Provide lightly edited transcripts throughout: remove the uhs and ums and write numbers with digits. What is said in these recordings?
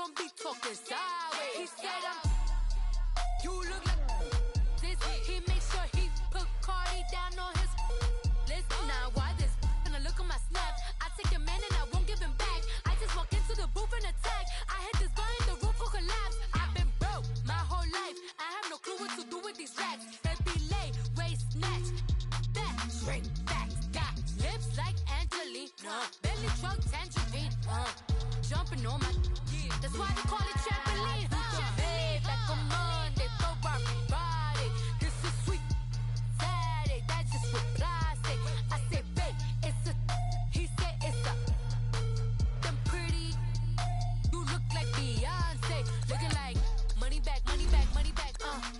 don't be talking sideways. He said you look like this. He makes sure he put Cardi down on his list. Now why this? Gonna look at my snap. I take a man and I won't give him back. I just walk into the booth and attack. I hit this button, the roof will collapse. I've been broke my whole life. I have no clue what to do with these racks. Baby lay, waist snatch, back, shrink back. Got lips like Angelina, belly truck tangerine. Jumping on my, that's why they call it trampoline. Hey, like a Monday, for everybody. This is sweet Saturday, that's just with plastic. I say, babe, it's a, he said it's a, them pretty, you look like Beyonce. Looking like money back, money back, money back,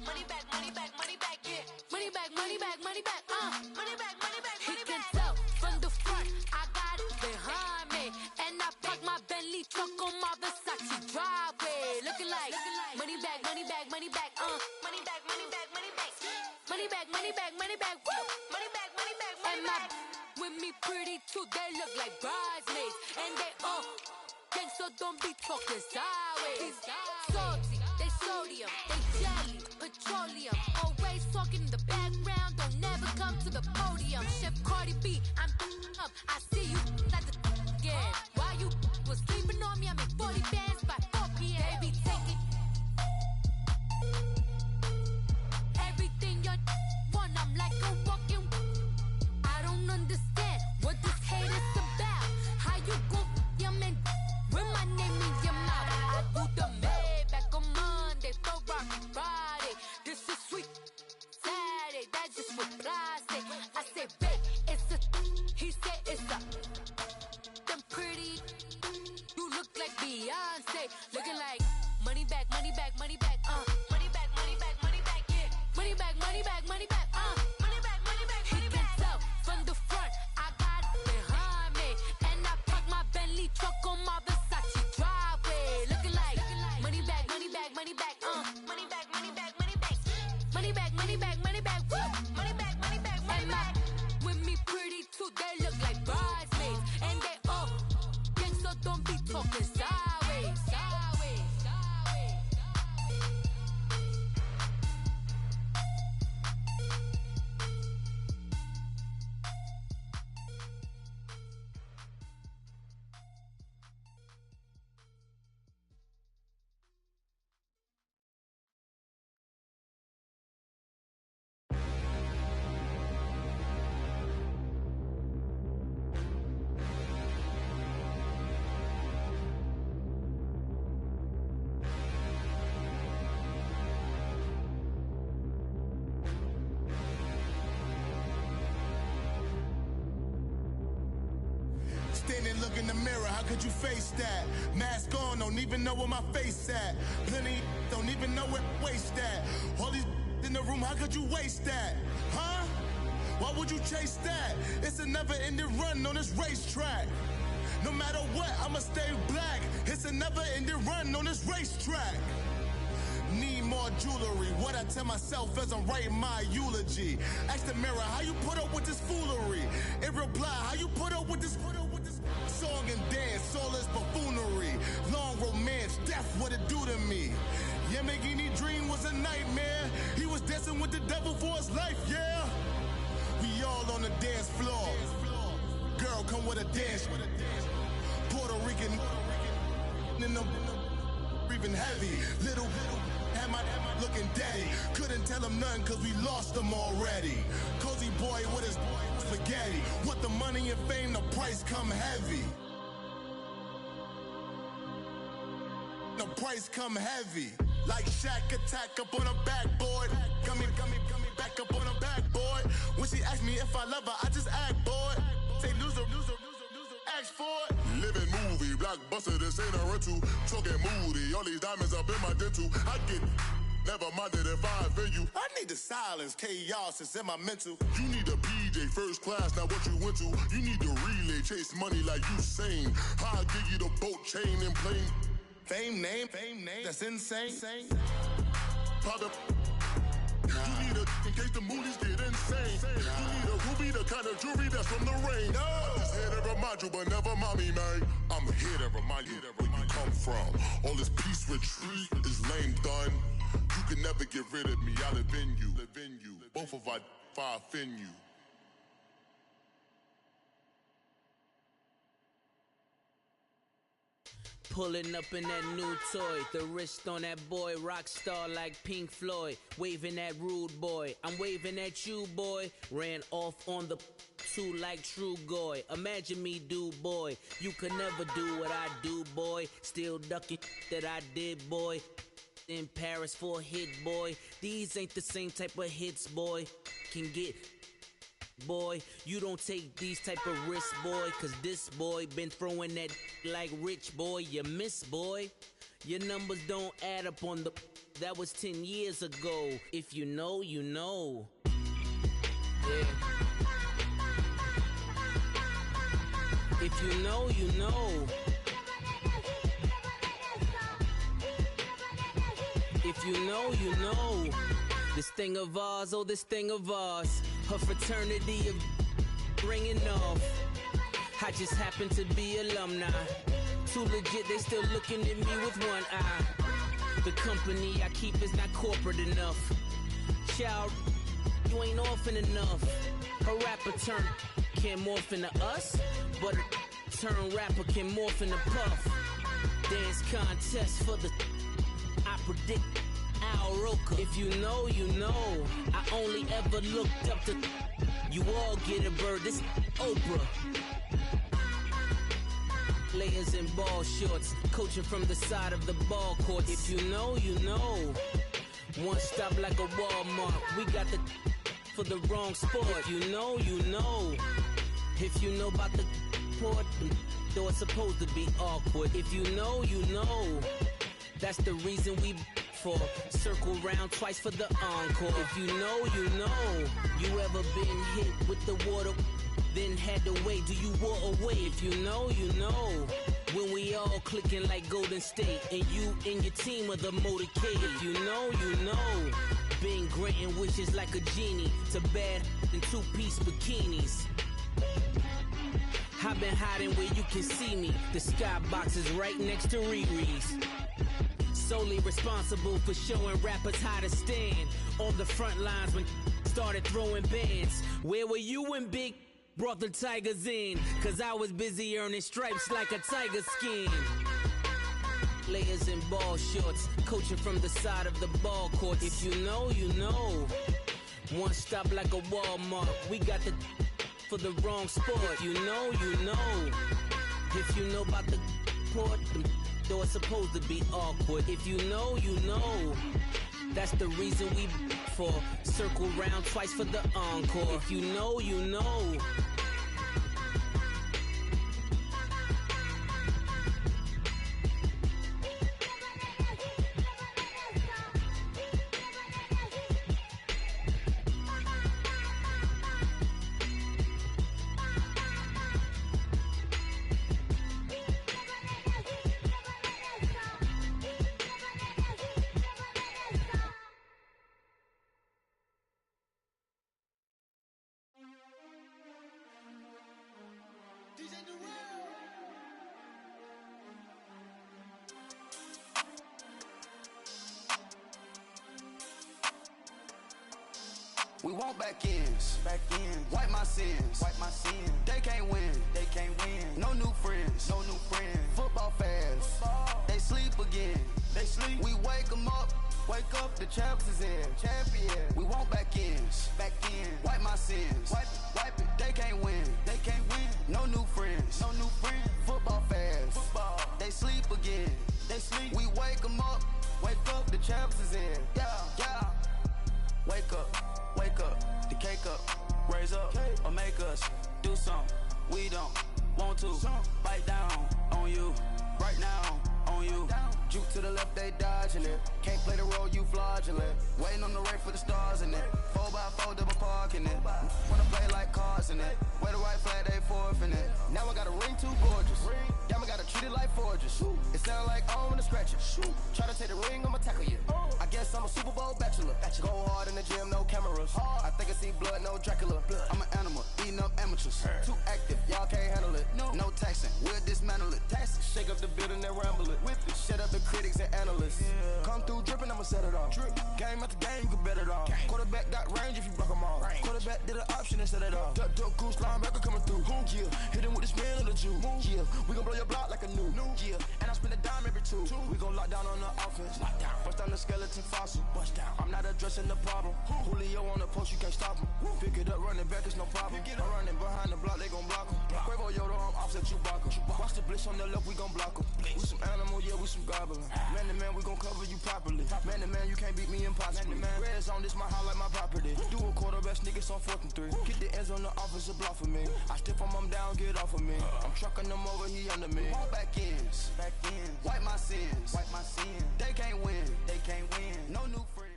money back, money back, money back, yeah. Money back, money back, money back, money back, money back, money back. He can tell from the front, I got it behind me. And I park my Bentley truck on my Versace driveway. Looking like money back, money back, money back, money back, money back, money back. Money back, money back, money back, woo. Money back, money back, money back. With me pretty too, they look like bridesmaids. And they all gang, so don't be talking sideways. Salty, they sodium, they jelly, petroleum. Always talking in the background, don't never come to the podium. Chef Cardi B, I'm up, I see you like the again. Why you was sleeping on me? I make 40 bands by 4 p.m. Baby, take it. Everything you want, I'm like a walking. I don't understand what this hate is about. How you go your man with my name in your mouth? I do the Maybach on Monday for everybody. This is sweet Saturday, that's just with plastic. I say, babe, it's a, he said it's a, them pretty, you look like Beyonce. Looking like money back, money back, money back, money back, money back, money back, yeah. Money back, money back, money back, money back, money back, money back. He can tell from the front, I got it behind me. And I park my Bentley truck on my Versace driveway. Looking like money back, money back, money back, money back, money back, money back. Money back, money back, money back, woo. Money back, money back, money back. With me pretty too, they look like bridesmaids. And they all gang, so don't be talking sideways. Sideways, sideways. Standing, look in the mirror, how could you face that? Mask on, don't even know where my face at. Plenty, don't even know where waist at. All these in the room, how could you waste that? Huh? Why would you chase that? It's a never-ending run on this racetrack. No matter what, I'ma stay black. It's a never-ending run on this racetrack. Need more jewelry, what I tell myself as I'm writing my eulogy. Ask the mirror, how you put up with this foolery? In reply, how you put up with this song and dance, all this buffoonery. Long romance, death, what it do to me? Yamagini dream was a nightmare. He was dancing with the devil for his life, yeah. We all on the dance floor. Girl, come with a dance. Puerto Rican in them breathing heavy. Little am I looking daddy. Couldn't tell him nothing cause we lost him already. Cozy boy with his spaghetti. Want the money and fame, the price come heavy. The price come heavy. Like Shaq attack up on a backboard. Gummy, back up on a backboard. When she asked me if I love her, I just act bored. Say loser, ask for it. Living movie, blockbuster, this ain't a rental. Talking moody, all these diamonds up in my dental. I get never minded if I offend you. I need the silence, chaos is in my mental. You need a PJ, first class, not what you went to. You need the relay, chase money like you sane. I'll give you the boat, chain, and plane. Fame name, that's insane. Pop up. You need a, in case the movies get insane. You need a Groovy, the kind of jewelry that's from the rain. No. I'm just here to remind you, but never mommy, man. I'm here to remind you where you come from. All this peace retreat is lame done. You can never get rid of me. I live in you. Both of our fire in you. Pulling up in that new toy, the wrist on that boy, rock star like Pink Floyd, waving at rude boy, I'm waving at you boy, ran off on the two like True Goy, imagine me do boy, you could never do what I do boy, still ducking that I did boy, in Paris for a hit boy, these ain't the same type of hits boy, can get boy, you don't take these type of risks, boy, cause this boy been throwing that like rich boy, you miss, boy. Your numbers don't add up on the, that was 10 years ago. If you know, you know. Yeah. If you know, you know. If you know, you know. This thing of ours, oh, this thing of ours. Her fraternity of ringing off. I just happen to be alumni. Too legit, they still looking at me with one eye. The company I keep is not corporate enough. Child, you ain't orphan enough. A rapper turn can morph into us, but a turn rapper can morph into Puff. Dance contest for the, I predict Al Roker. If you know, you know. I only ever looked up to, you all get a bird, this Oprah. Layers in ball shorts, coaching from the side of the ball court. If you know, you know. One stop like a Walmart, we got the for the wrong sport. If you know, you know. If you know about the port, though it's supposed to be awkward. If you know, you know. That's the reason we for circle round twice for the encore. If you know, you know. You ever been hit with the water, then had to wait? Do you walk away? If you know, you know. When we all clicking like Golden State, and you and your team are the motorcade. If you know, you know. Been granting wishes like a genie to bad in two-piece bikinis. I've been hiding where you can see me. The skybox is right next to Riri's. Solely responsible for showing rappers how to stand on the front lines when started throwing bands. Where were you when Big brought the Tigers in? Cause I was busy earning stripes like a tiger skin. Layers in ball shorts, coaching from the side of the ball court. If you know, you know. One stop like a Walmart, we got the for the wrong sport. If you know, you know. If you know about the port, though it's supposed to be awkward. If you know, you know. That's the reason we for circle round twice for the encore. If you know, you know. We want back ends. Wipe my sins. They can't win. No new friends. Football fans. They sleep again. We wake them up. The champs is in. We want back ends. Wipe my sins. Wipe it. They can't win. No new friends. Football fans. They sleep again. We wake them up. The champs is in. Yeah. Wake up, the cake up, raise up, or make us do something we don't want to. Bite down on you, right now on you. Juke to the left, they dodging it. Can't play the role, you fraudulent. Waiting on the right for the stars in it. 4x4 double parking it. Wanna play like cars in it. Wear the white flag, they forfeiting it. Now I got a ring too gorgeous. Damn, I gotta treat it like forges. It sound like I wanna scratch it. Try to take the ring, I'ma tackle you. I guess yes, I'm a Super Bowl bachelor. Go hard in the gym, no cameras. I think I see blood, no Dracula. I'm an animal, eating up amateurs. Too active, y'all can't handle it. No taxing, we'll dismantle it. Shake up the building and ramble it. Whip it, shut up the critics and analysts. Come through dripping, I'ma set it off. Game after game, you can bet it off. Quarterback got range if you block them all. Quarterback did an option and set it off. Duck, goose, linebacker coming through. Yeah, hit him with the spin of the Jew. Yeah, we gon' blow your block like a new. Yeah, and I spend a dime every two. We gon' lock down on the offense. Bust down the skeleton fossil. I'm not addressing the problem. Julio on the post, you can't stop him. Pick it up, running back, it's no problem. I'm running behind the block, they gon' block him. Quavo Yoda, I'm offset Chewbacca. Watch the blitz on the left, we gon' block him. We some animal, yeah, we some goblin. Man to man, we gon' cover you properly. Man to man, you can't beat me impossibly. Red zone, this my highlight, my property. Do a quarterback sneak, it's on 4th and 3. Get the ends on the offensive block for me. I stiff him, I'm down, get off of me. I'm trucking them over, he under me. Back ends, wipe my sins. They can't win, no new friends.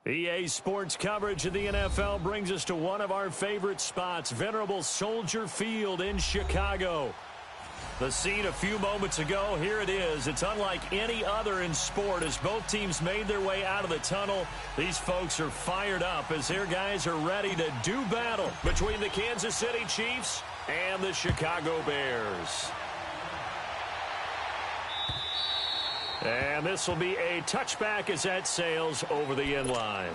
EA Sports coverage of the NFL brings us to one of our favorite spots, Venerable Soldier Field in Chicago. The scene a few moments ago, here it is. It's unlike any other in sport as both teams made their way out of the tunnel. These folks are fired up as their guys are ready to do battle between the Kansas City Chiefs and the Chicago Bears. And this will be a touchback as that sails over the end line.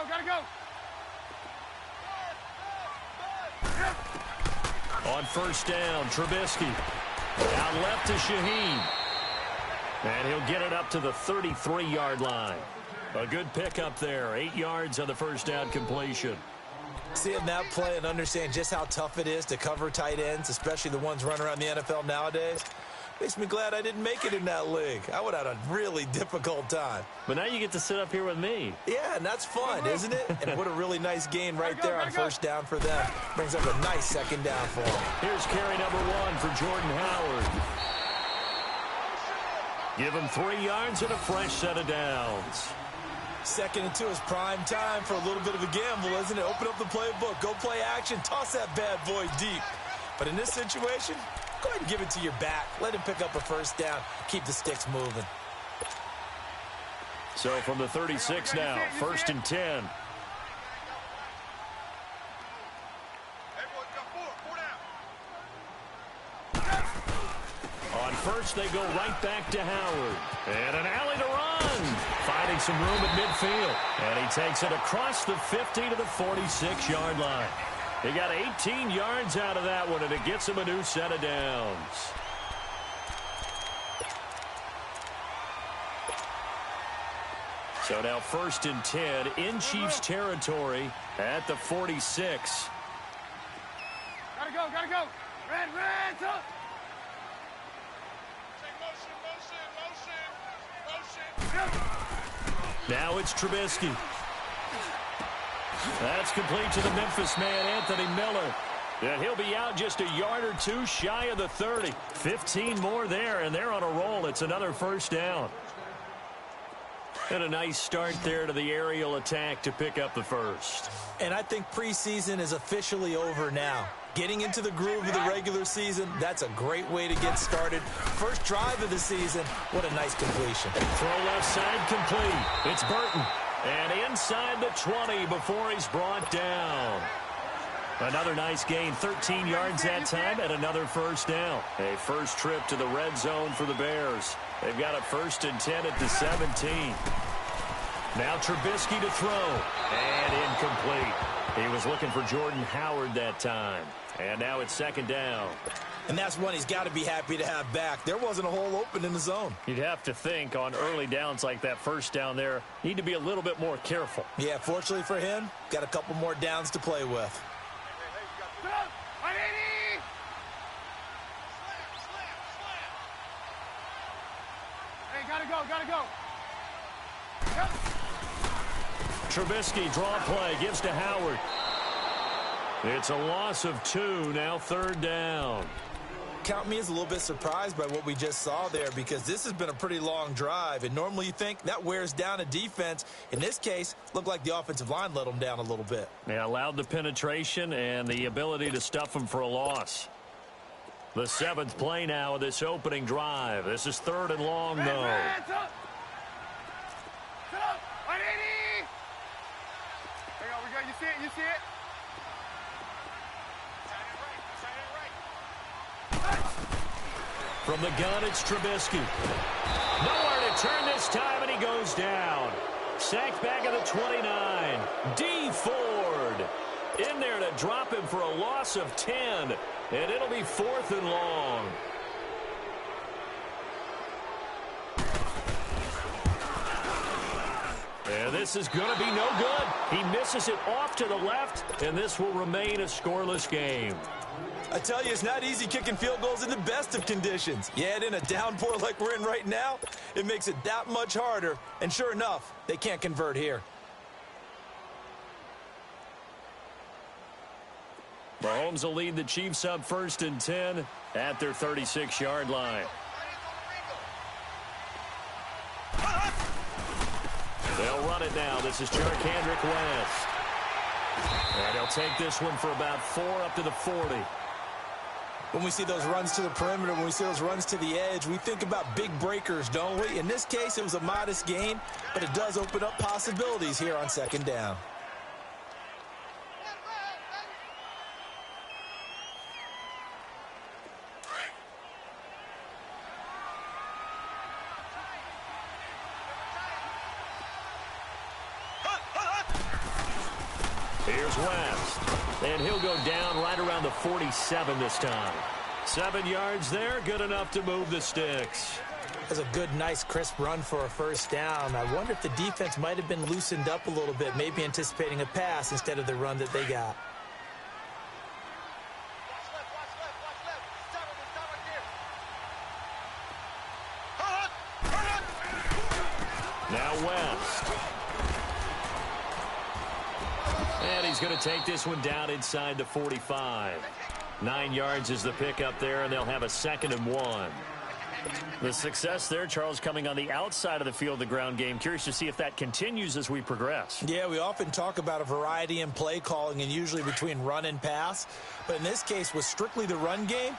Gotta go. On first down, Trubisky. Out left to Shaheen. And he'll get it up to the 33-yard line. A good pickup there. 8 yards on the first down completion. Seeing that play and understand just how tough it is to cover tight ends, especially the ones running around the NFL nowadays, makes me glad I didn't make it in that league. I would have had a really difficult time. But now you get to sit up here with me. Yeah, and that's fun, isn't it? And what a really nice gain right there on first down for them. Brings up a nice second down for them. Here's carry number 1 for Jordan Howard. Give him 3 yards and a fresh set of downs. 2nd and 2 is prime time for a little bit of a gamble, isn't it? Open up the playbook, go play action, toss that bad boy deep. But in this situation, go ahead and give it to your back. Let him pick up a first down. Keep the sticks moving. So from the 36 now, 1st and 10. On first, they go right back to Howard. And an alley to run. Finding some room at midfield. And he takes it across the 50 to the 46-yard line. He got 18 yards out of that one, and it gets him a new set of downs. So now 1st and 10 in Chiefs territory at the 46. Gotta go. Red, up. Motion. Now it's Trubisky. That's complete to the Memphis man, Anthony Miller. And he'll be out just a yard or two shy of the 30. 15 more there, and they're on a roll. It's another first down. And a nice start there to the aerial attack to pick up the first. And I think preseason is officially over now. Getting into the groove of the regular season, that's a great way to get started. First drive of the season, what a nice completion. Throw left side complete. It's Burton. And inside the 20 before he's brought down. Another nice gain, 13 yards that time, and another first down. A first trip to the red zone for the Bears. They've got a 1st and 10 at the 17. Now Trubisky to throw. And incomplete. He was looking for Jordan Howard that time. And now it's 2nd down. And that's one he's got to be happy to have back. There wasn't a hole open in the zone. You'd have to think on early downs like that first down there, need to be a little bit more careful. Yeah, fortunately for him, got a couple more downs to play with. Hey, gotta go. Trubisky, draw play, gives to Howard. It's a loss of 2, now 3rd down. Count me as a little bit surprised by what we just saw there, because this has been a pretty long drive, and normally you think that wears down a defense. In this case, looked like the offensive line let them down a little bit. They allowed the penetration and the ability to stuff them for a loss. The 7th play now of this opening drive. This is 3rd and long, though. You see it, you see it? From the gun, it's Trubisky. Nowhere to turn this time, and he goes down. Sacked back at the 29. D. Ford in there to drop him for a loss of 10, and it'll be 4th and long. And this is going to be no good. He misses it off to the left, and this will remain a scoreless game. I tell you, it's not easy kicking field goals in the best of conditions. Yet in a downpour like we're in right now, it makes it that much harder. And sure enough, they can't convert here. Mahomes will lead the Chiefs up 1st and 10 at their 36-yard line. They'll run it now. This is Charkandrick West. And he'll take this one for about 4 up to the 40. When we see those runs to the perimeter, when we see those runs to the edge, we think about big breakers, don't we? In this case, it was a modest gain, but it does open up possibilities here on 2nd down. Here's West, and he'll go down right around the 47 this time. 7 yards there, good enough to move the sticks. That's a good, nice, crisp run for a 1st down. I wonder if the defense might have been loosened up a little bit, maybe anticipating a pass instead of the run that they got. Now West. And he's going to take this one down inside the 45. 9 yards is the pickup there, and they'll have a 2nd and 1. The success there, Charles, coming on the outside of the field, the ground game. Curious to see if that continues as we progress. Yeah, we often talk about a variety in play calling and usually between run and pass. But in this case, with strictly the run game,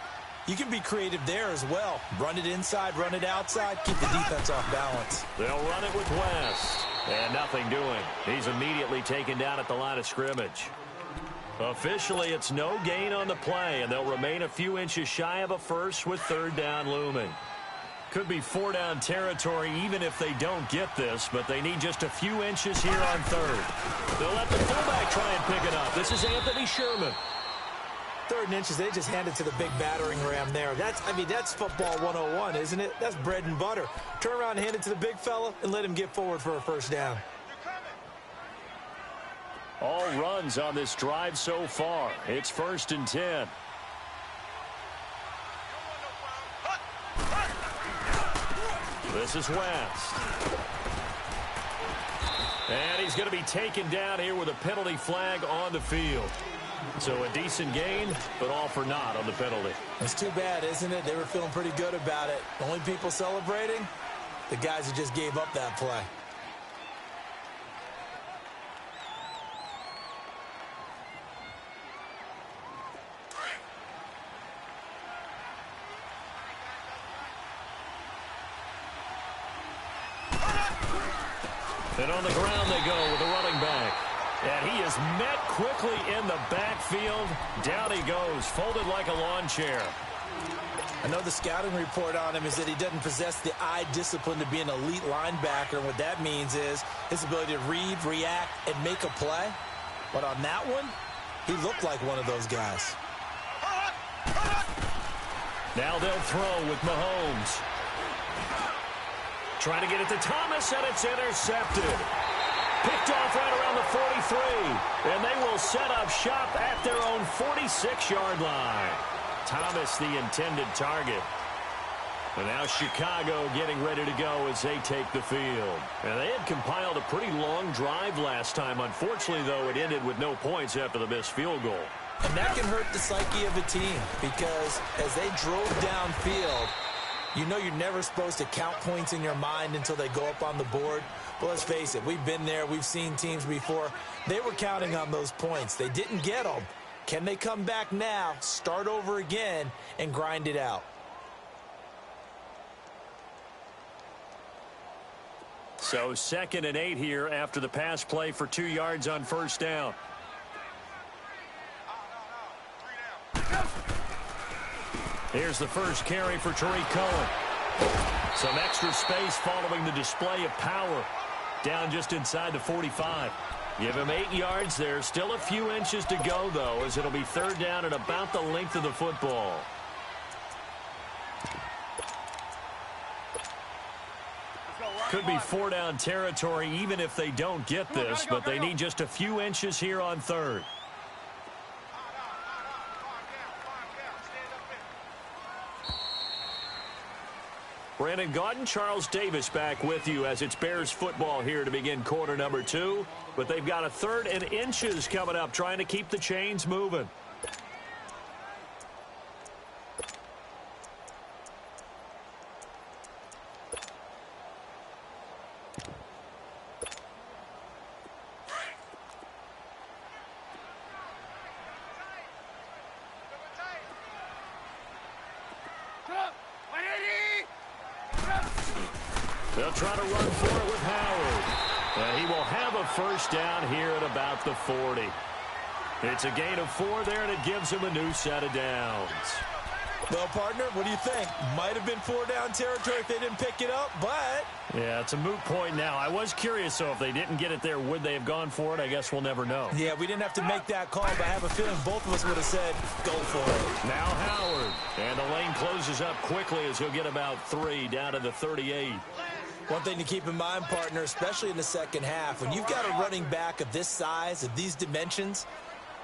you can be creative there as well. Run it inside, run it outside, keep the defense off balance. They'll run it with West. And nothing doing. He's immediately taken down at the line of scrimmage. Officially, it's no gain on the play, and they'll remain a few inches shy of a first with 3rd down looming. Could be 4-down territory even if they don't get this, but they need just a few inches here on 3rd. They'll let the fullback try and pick it up. This is Anthony Sherman. 3rd and inches, they just handed to the big battering ram there. That's football 101, isn't it? That's bread and butter. Turn around and hand it to the big fella and let him get forward for a 1st down. All runs on this drive so far. It's 1st and 10. This is West. And he's going to be taken down here with a penalty flag on the field. So a decent gain, but all for naught on the penalty. It's too bad, isn't it? They were feeling pretty good about it. The only people celebrating, the guys who just gave up that play. And on the ground they go with the running back. And he is met quickly in the backfield. Down he goes, folded like a lawn chair. I know the scouting report on him is that he doesn't possess the eye discipline to be an elite linebacker. And what that means is his ability to read, react, and make a play. But on that one, he looked like one of those guys. Now they'll throw with Mahomes. Trying to get it to Thomas, and it's intercepted. Picked off right around the 43. And they will set up shop at their own 46-yard line. Thomas, the intended target. And now Chicago getting ready to go as they take the field. And they had compiled a pretty long drive last time. Unfortunately, though, it ended with no points after the missed field goal. And that can hurt the psyche of a team because as they drove downfield, you know you're never supposed to count points in your mind until they go up on the board. But let's face it, we've been there. We've seen teams before. They were counting on those points. They didn't get them. Can they come back now, start over again, and grind it out? So 2nd and 8 here after the pass play for 2 yards on first down. Here's the first carry for Tariq Cohen. Some extra space following the display of power. Down just inside the 45. Give him 8 yards there. Still a few inches to go, though, as it'll be 3rd down and about the length of the football. Could be 4-down territory even if they don't get this, but they need just a few inches here on 3rd. Brandon Gaudin, Charles Davis back with you as it's Bears football here to begin quarter number 2. But they've got a 3rd and inches coming up, trying to keep the chains moving. They'll try to run for it with Howard. And he will have a first down here at about the 40. It's a gain of 4 there, and it gives him a new set of downs. Well, partner, what do you think? Might have been 4-down territory if they didn't pick it up, but... Yeah, it's a moot point now. I was curious, so if they didn't get it there, would they have gone for it? I guess we'll never know. Yeah, we didn't have to make that call, but I have a feeling both of us would have said, go for it. Now Howard. And the lane closes up quickly as he'll get about 3 down to the 38. One thing to keep in mind, partner, especially in the second half, when you've got a running back of this size, of these dimensions,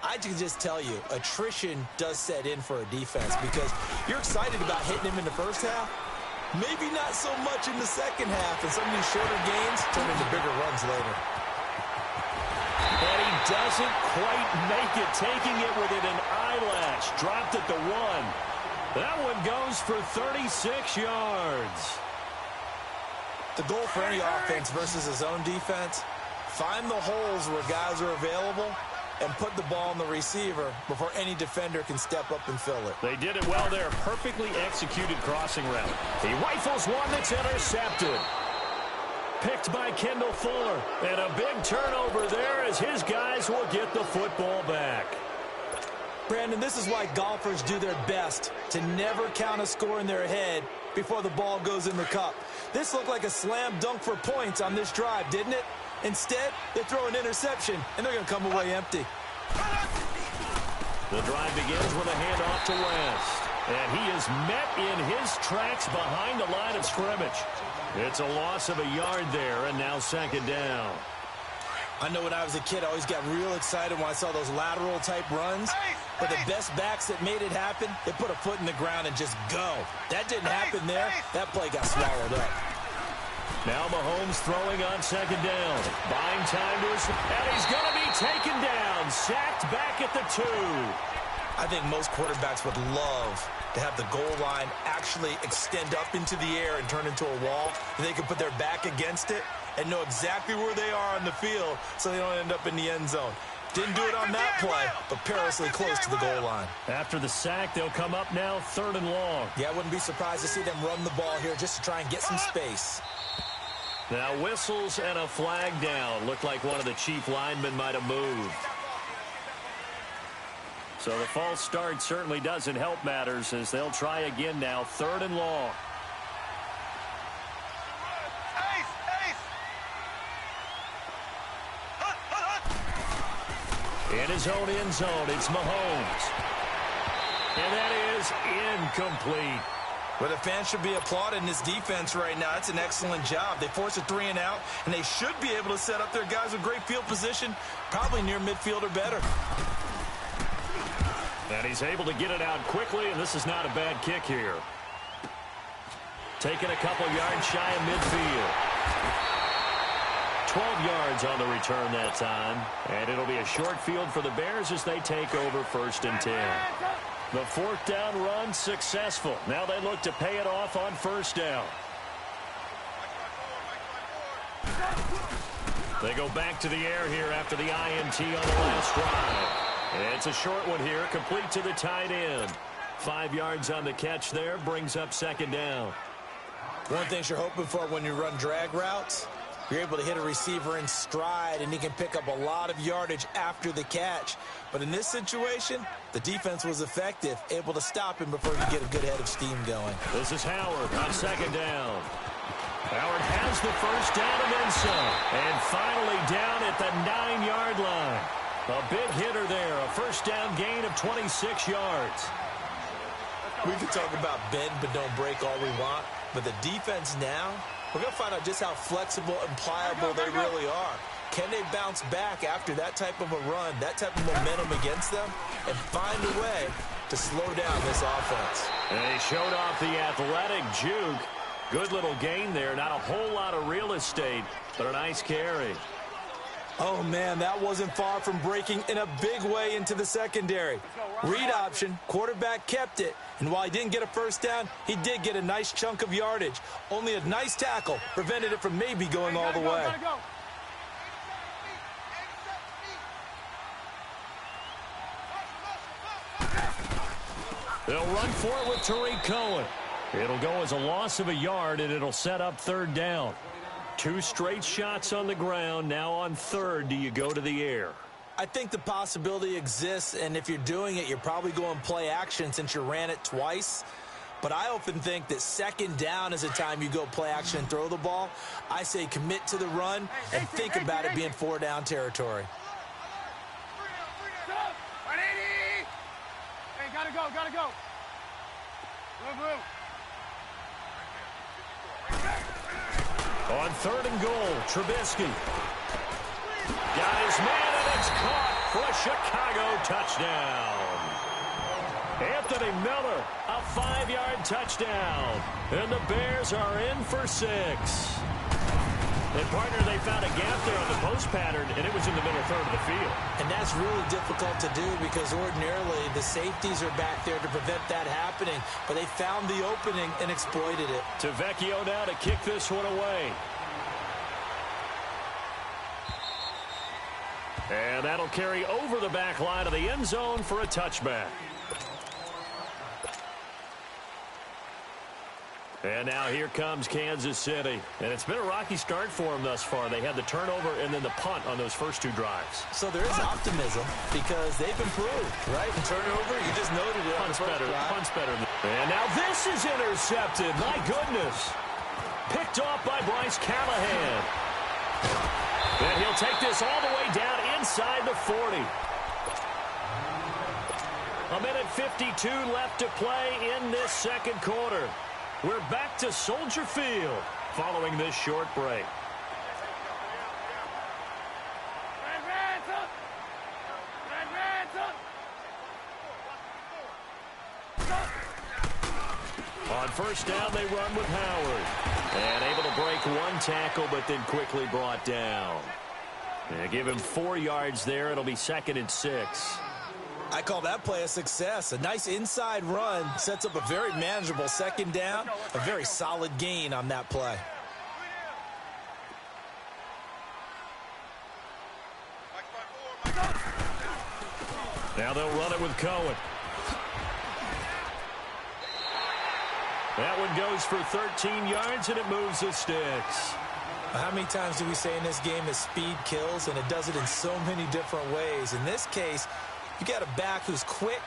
I can just tell you, attrition does set in for a defense because you're excited about hitting him in the first half. Maybe not so much in the second half, and some of these shorter gains turn into bigger runs later. And he doesn't quite make it, taking it within an eyelash. Dropped at the 1. That one goes for 36 yards. The goal for any offense versus his own defense, find the holes where guys are available and put the ball on the receiver before any defender can step up and fill it. They did it well there. Perfectly executed crossing route. He rifles one that's intercepted. Picked by Kendall Fuller. And a big turnover there as his guys will get the football back. Brandon, this is why golfers do their best to never count a score in their head before the ball goes in the cup. This looked like a slam dunk for points on this drive, didn't it? Instead, they throw an interception, and they're going to come away empty. The drive begins with a handoff to West. And he is met in his tracks behind the line of scrimmage. It's a loss of a yard there, and now 2nd down. I know when I was a kid, I always got real excited when I saw those lateral-type runs. But the best backs that made it happen, they put a foot in the ground and just go. That didn't happen there. That play got swallowed up. Now Mahomes throwing on 2nd down. Buying time to his... And he's going to be taken down. Sacked back at the 2. I think most quarterbacks would love to have the goal line actually extend up into the air and turn into a wall. And they can put their back against it and know exactly where they are on the field so they don't end up in the end zone. Didn't do it on that play, but perilously close to the goal line. After the sack, they'll come up now 3rd and long. Yeah, I wouldn't be surprised to see them run the ball here just to try and get some space. Now whistles and a flag down. Looked like one of the chief linemen might have moved. So the false start certainly doesn't help matters as they'll try again now. 3rd and long. In his own end zone, it's Mahomes. And that is incomplete. Well, the fans should be applauding this defense right now. It's an excellent job. They force a 3 and out, and they should be able to set up their guys with great field position, probably near midfield or better. And he's able to get it out quickly, and this is not a bad kick here. taking a couple yards shy of midfield. 12 yards on the return that time. And it'll be a short field for the Bears as they take over 1st and 10. The 4th down run successful. Now they look to pay it off on 1st down. They go back to the air here after the INT on the last drive. It's a short one here, complete to the tight end. 5 yards on the catch there, brings up 2nd down. One thing you're hoping for when you run drag routes, you're able to hit a receiver in stride, and he can pick up a lot of yardage after the catch. But in this situation, the defense was effective, able to stop him before he get a good head of steam going. This is Howard on 2nd down. Howard has the 1st down and then some. And finally down at the 9-yard line. A big hitter there, a 1st down gain of 26 yards. We can talk about bend but don't break all we want, but the defense now, we're going to find out just how flexible and pliable they really are. Can they bounce back after that type of a run, that type of momentum against them, and find a way to slow down this offense? And they showed off the athletic juke. Good little gain there. Not a whole lot of real estate, but a nice carry. Oh, man, that wasn't far from breaking in a big way into the secondary. Read option, quarterback kept it, and while he didn't get a 1st down, he did get a nice chunk of yardage. Only a nice tackle prevented it from maybe going all the way. They'll run for it with Tariq Cohen. It'll go as a loss of a yard, and it'll set up 3rd down. 2 straight shots on the ground. Now on 3rd, do you go to the air? I think the possibility exists, and if you're doing it, you're probably going play action since you ran it twice. But I often think that 2nd down is the time you go play action and throw the ball. I say commit to the run and think about it being 4 down territory. Hey, gotta go. Move. On 3rd and goal, Trubisky. Got his man, and it's caught for a Chicago touchdown. Anthony Miller, a 5-yard touchdown. And the Bears are in for 6. And, partner, they found a gap there on the post pattern, and it was in the middle 3rd of the field. And that's really difficult to do because ordinarily the safeties are back there to prevent that happening. But they found the opening and exploited it. To Vecchio now to kick this one away. And that'll carry over the back line of the end zone for a touchback. And now here comes Kansas City. And it's been a rocky start for them thus far. They had the turnover and then the punt on those first 2 drives. So there is optimism because they've improved, right? And turnover, you just noted it. Punt's better. And now this is intercepted. My goodness. Picked off by Bryce Callahan. And he'll take this all the way down inside the 40. A minute 52 left to play in this 2nd quarter. We're back to Soldier Field following this short break. On 1st down, they run with Howard. And able to break 1 tackle, but then quickly brought down. And give him 4 yards there. It'll be 2nd and 6. I call that play a success. A nice inside run sets up a very manageable 2nd down. A very solid gain on that play. Now they'll run it with Cohen. That one goes for 13 yards, and it moves the sticks. How many times do we say in this game that speed kills, and it does it in so many different ways? In this case, you got a back who's quick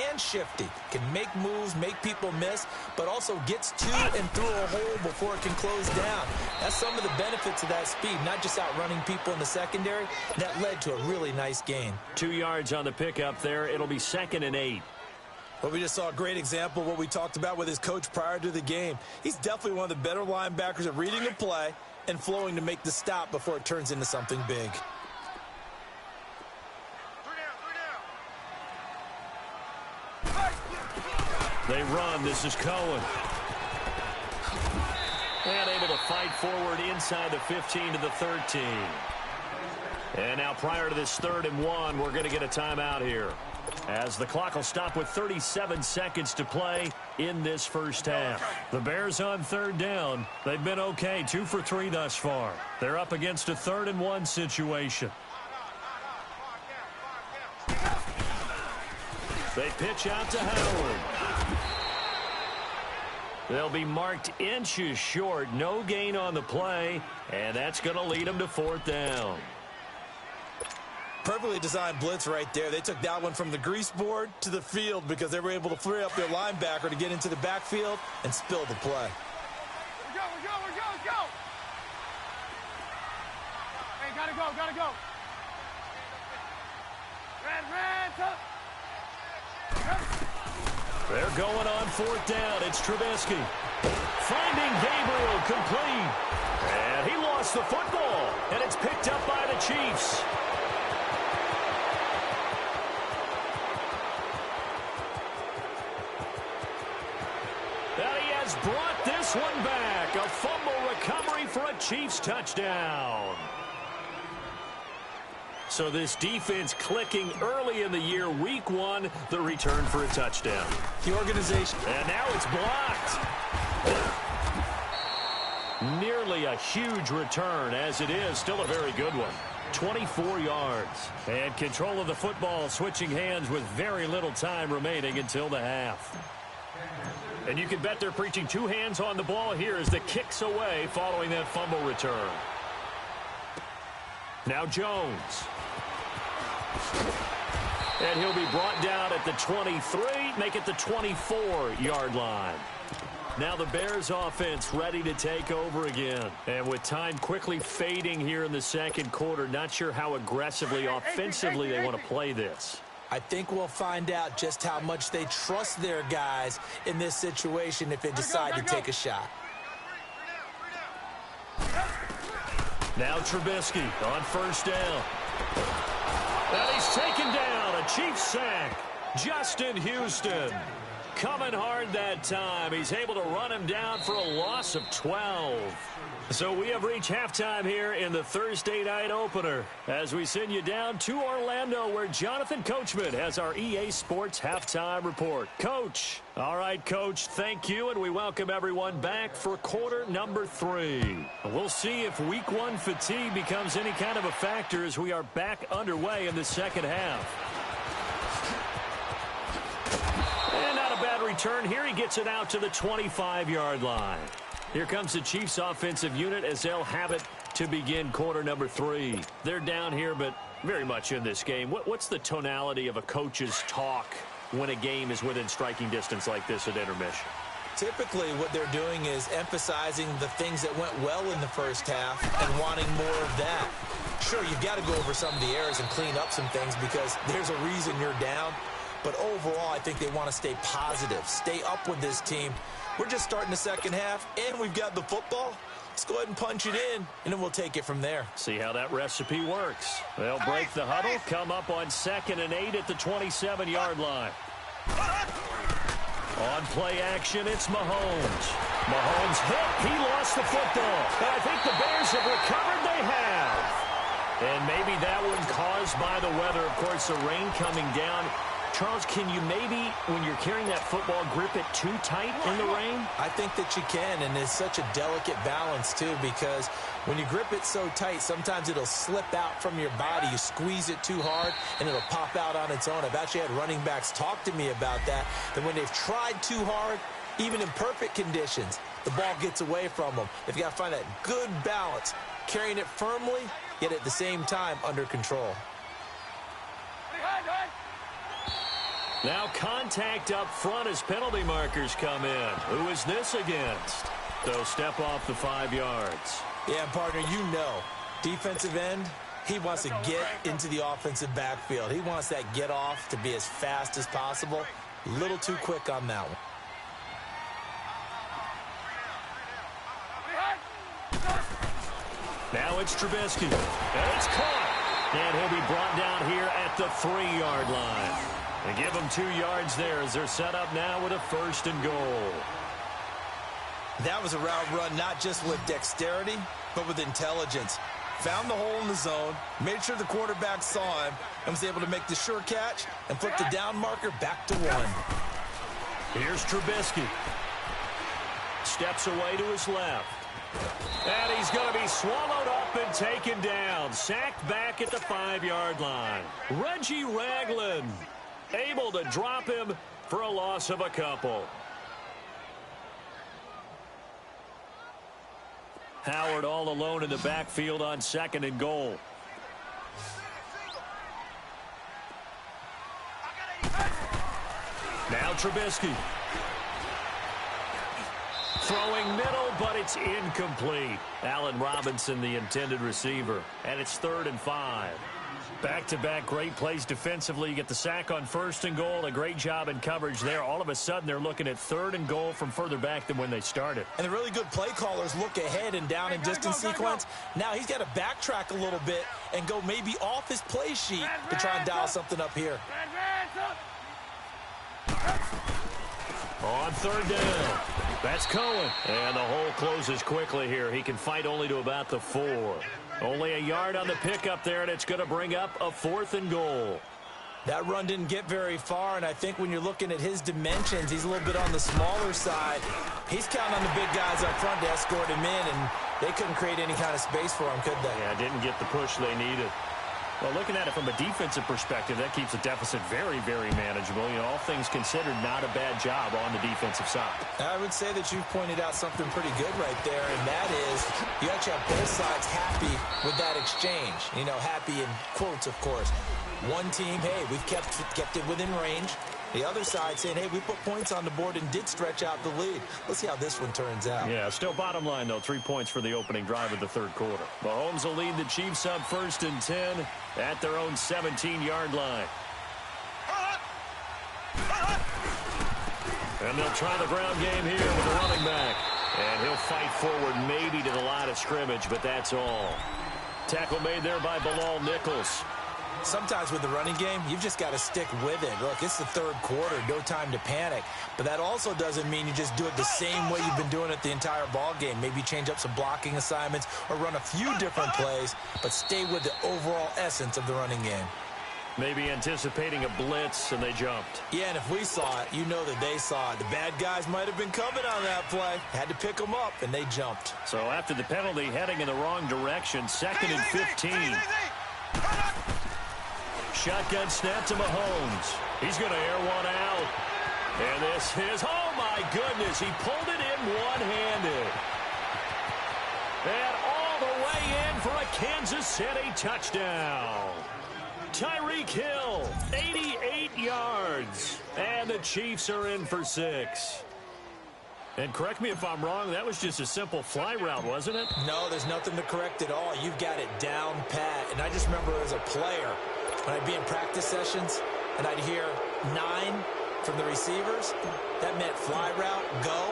and shifty, can make moves, make people miss, but also gets to and through a hole before it can close down. That's some of the benefits of that speed, not just outrunning people in the secondary. That led to a really nice gain. 2 yards on the pickup there. It'll be 2nd and 8. Well, we just saw a great example of what we talked about with his coach prior to the game. He's definitely one of the better linebackers at reading a play and flowing to make the stop before it turns into something big. They run. This is Cohen. And able to fight forward inside the 15 to the 13. And now prior to this 3rd and 1, we're going to get a timeout here, as the clock will stop with 37 seconds to play in this first half. The Bears on 3rd down. They've been okay, 2 for 3 thus far. They're up against a 3rd and 1 situation. They pitch out to Howard. They'll be marked inches short. No gain on the play, and that's going to lead them to 4th down. Perfectly designed blitz right there. They took that one from the grease board to the field because they were able to free up their linebacker to get into the backfield and spill the play. We go. Hey, gotta go. Red, They're going on 4th down. It's Trubisky. Finding Gabriel complete. And he lost the football. And it's picked up by the Chiefs. And he has brought this one back. A fumble recovery for a Chiefs touchdown. So this defense clicking early in the year, week 1, the return for a touchdown. The organization. And now it's blocked. Nearly a huge return, as it is. Still a very good one. 24 yards. And control of the football switching hands with very little time remaining until the half. And you can bet they're preaching 2 hands on the ball here as the kick's away following that fumble return. Now Jones. And he'll be brought down at the 23, make it the 24-yard line. Now the Bears offense ready to take over again. And with time quickly fading here in the second quarter, not sure how aggressively, offensively they want to play this. I think we'll find out just how much they trust their guys in this situation if they decide to take a shot. Now Trubisky on 1st down. And he's taken down. A Chiefs sack. Justin Houston coming hard that time. He's able to run him down for a loss of 12. So we have reached halftime here in the Thursday night opener as we send you down to Orlando, where Jonathan Coachman has our EA Sports halftime report. Coach. All right, Coach, thank you, and we welcome everyone back for quarter number 3. We'll see if week 1 fatigue becomes any kind of a factor as we are back underway in the second half. And not a bad return here. He gets it out to the 25-yard line. Here comes the Chiefs offensive unit as they'll have it to begin quarter number 3. They're down here, but very much in this game. What's the tonality of a coach's talk when a game is within striking distance like this at intermission? Typically, what they're doing is emphasizing the things that went well in the first half and wanting more of that. Sure, you've got to go over some of the errors and clean up some things because there's a reason you're down. But overall, I think they want to stay positive, stay up with this team. We're just starting the second half, and we've got the football. Let's go ahead and punch it in, and then we'll take it from there. See how that recipe works. They'll break the huddle, come up on 2nd and 8 at the 27-yard line. On play action, it's Mahomes. Mahomes hit. He lost the football. But I think the Bears have recovered. They have. And maybe that one caused by the weather. Of course, the rain coming down. Charles, can you maybe, when you're carrying that football, grip it too tight in the rain? I think that you can, and it's such a delicate balance, too, because when you grip it so tight, sometimes it'll slip out from your body. You squeeze it too hard, and it'll pop out on its own. I've actually had running backs talk to me about that when they've tried too hard, even in perfect conditions, the ball gets away from them. They've got to find that good balance, carrying it firmly, yet at the same time under control. Now contact up front as penalty markers come in. Who is this against? They'll step off the 5 yards. Yeah, partner, you know, defensive end, he wants to get into the offensive backfield. He wants that get off to be as fast as possible. A little too quick on that one. Now it's Trubisky. And it's caught. And he'll be brought down here at the 3-yard line. They give them 2 yards there as they're set up now with a 1st and goal. That was a route run not just with dexterity, but with intelligence. Found the hole in the zone, made sure the quarterback saw him, and was able to make the sure catch and flip the down marker back to 1. Here's Trubisky. Steps away to his left. And he's going to be swallowed up and taken down. Sacked back at the 5-yard line. Reggie Ragland able to drop him for a loss of a couple. Howard all alone in the backfield on 2nd and goal. Now Trubisky. Throwing middle, but it's incomplete. Allen Robinson, the intended receiver. And it's 3rd and 5. Back-to-back great plays defensively. You get the sack on 1st and goal. A great job in coverage there. All of a sudden, they're looking at 3rd and goal from further back than when they started. And the really good play callers look ahead and down and distance sequence. Now he's got to backtrack a little bit and go maybe off his play sheet to try and dial something up here. On 3rd down. That's Cohen. And the hole closes quickly here. He can fight only to about the 4. Only a yard on the pickup there, and it's going to bring up a 4th and goal. That run didn't get very far, and I think when you're looking at his dimensions, he's a little bit on the smaller side. He's counting on the big guys up front to escort him in, and they couldn't create any kind of space for him, could they? Yeah, didn't get the push they needed. Well, looking at it from a defensive perspective, that keeps the deficit very, very manageable. You know, all things considered, not a bad job on the defensive side. I would say that you've pointed out something pretty good right there, and that is you actually have both sides happy with that exchange. You know, happy in quotes, of course. One team, hey, we've kept it within range. The other side saying, hey, we put points on the board and did stretch out the lead. Let's see how this one turns out. Yeah, still bottom line, though, 3 points for the opening drive of the 3rd quarter. Mahomes will lead the Chiefs up 1st and 10 at their own 17-yard line. And they'll try the ground game here with the running back. And he'll fight forward maybe to the line of scrimmage, but that's all. Tackle made there by Bilal Nichols. Sometimes with the running game, you've just got to stick with it. Look, it's the 3rd quarter, no time to panic. But that also doesn't mean you just do it the same way you've been doing it the entire ball game. Maybe change up some blocking assignments or run a few different plays, but stay with the overall essence of the running game. Maybe anticipating a blitz, and they jumped. Yeah, and if we saw it, you know that they saw it. The bad guys might have been coming on that play. Had to pick them up, and they jumped. So after the penalty, heading in the wrong direction, 2nd and 15. Shotgun snap to Mahomes. He's going to air one out. And this is, oh my goodness, he pulled it in one-handed. And all the way in for a Kansas City touchdown. Tyreek Hill, 88 yards. And the Chiefs are in for 6. And correct me if I'm wrong, that was just a simple fly route, wasn't it? No, there's nothing to correct at all. You've got it down pat. And I just remember as a player, when I'd be in practice sessions and I'd hear 9 from the receivers, that meant fly route, go,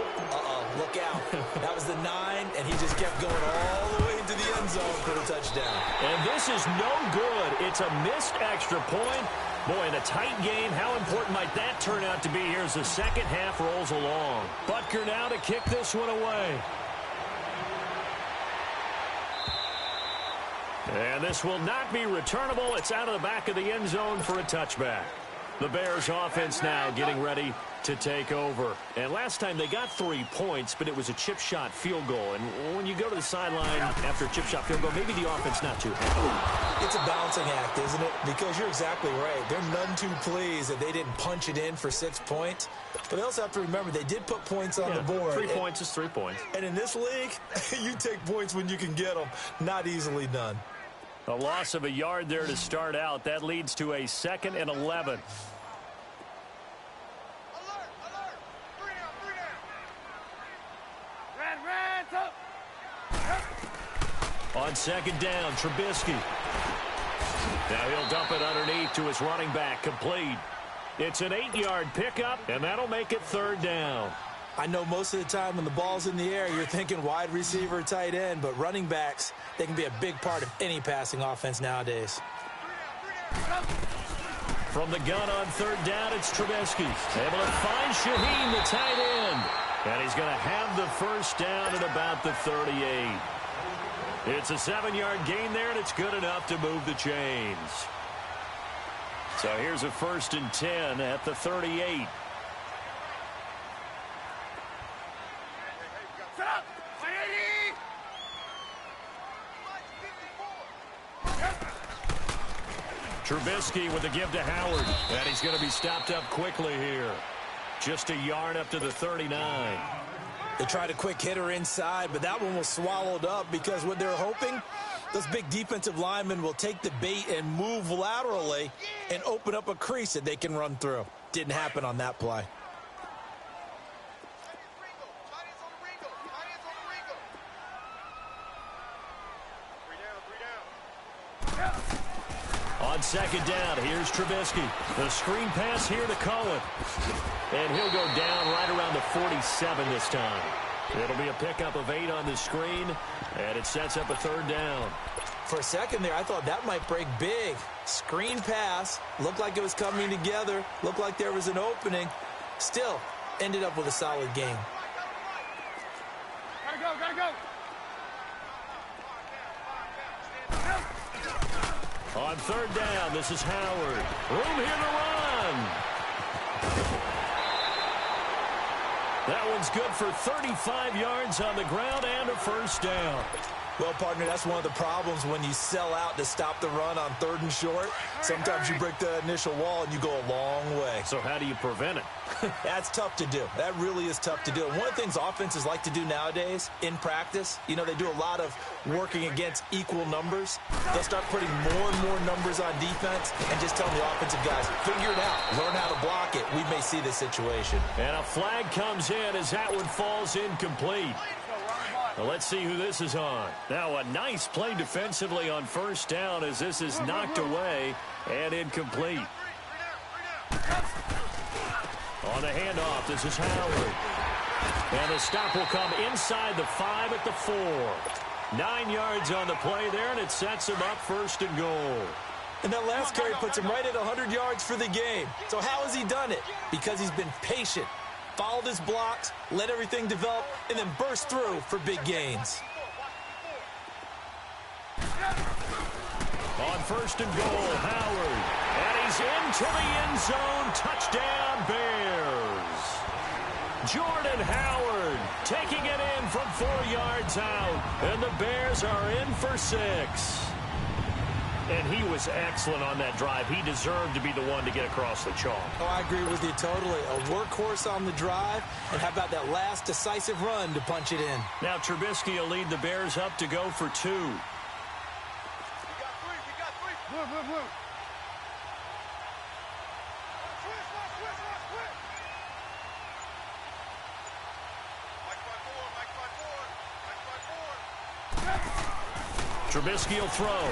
look out. That was the 9, and he just kept going all the way into the end zone for the touchdown. And this is no good. It's a missed extra point. Boy, in a tight game, how important might that turn out to be here as the second half rolls along. Butker now to kick this one away. And this will not be returnable. It's out of the back of the end zone for a touchback. The Bears offense now getting ready to take over. And last time they got 3 points, but it was a chip shot field goal. And when you go to the sideline after a chip shot field goal, maybe the offense not too happy. It's a balancing act, isn't it? Because you're exactly right. They're none too pleased that they didn't punch it in for 6 points. But they also have to remember they did put points on the board. 3 points is 3 points. And in this league, you take points when you can get them. Not easily done. A loss of a yard there to start out. That leads to a 2nd and 11. On 2nd down, Trubisky. Now he'll dump it underneath to his running back, complete. It's an 8-yard pickup, and that'll make it 3rd down. I know most of the time when the ball's in the air, you're thinking wide receiver, tight end, but running backs, they can be a big part of any passing offense nowadays. From the gun on 3rd down, it's Trubisky. Able to find Shaheen, the tight end. And he's going to have the first down at about the 38. It's a 7-yard gain there, and it's good enough to move the chains. So here's a 1st and 10 at the 38. Set up! Trubisky with the give to Howard. And he's going to be stopped up quickly here. Just a yard up to the 39. They tried a quick hitter inside, but that one was swallowed up because what they're hoping, those big defensive linemen will take the bait and move laterally and open up a crease that they can run through. Didn't happen on that play. On 2nd down, here's Trubisky. The screen pass here to Cohen. And he'll go down right around the 47 this time. It'll be a pickup of 8 on the screen, and it sets up a 3rd down. For a second there, I thought that might break big. Screen pass, looked like it was coming together, looked like there was an opening. Still, ended up with a solid game. Gotta go, gotta go! On 3rd down, this is Howard. Room here to run. That one's good for 35 yards on the ground and a 1st down. Well, partner, that's one of the problems when you sell out to stop the run on 3rd and short. Sometimes you break the initial wall and you go a long way. So how do you prevent it? That's tough to do. That really is tough to do. And one of the things offenses like to do nowadays in practice, you know, they do a lot of working against equal numbers. They'll start putting more and more numbers on defense and just telling the offensive guys, figure it out, learn how to block it. We may see this situation. And a flag comes in as that one falls incomplete. Well, let's see who this is on. Now a nice play defensively on 1st down as this is knocked away and incomplete. On the handoff, this is Howard. And the stop will come inside the 5 at the 4. 9 yards on the play there, and it sets him up 1st and goal. And that last carry puts him right at 100 yards for the game. So how has he done it? Because he's been patient, followed his blocks, let everything develop, and then burst through for big gains. On 1st and goal, Howard. And he's into the end zone. Touchdown, Bears. Jordan Howard taking it in from 4 yards out. And the Bears are in for 6. And he was excellent on that drive. He deserved to be the one to get across the chalk. Oh, I agree with you totally. A workhorse on the drive. And how about that last decisive run to punch it in? Now Trubisky will lead the Bears up to go for 2. Blue, blue, blue. Trubisky will throw.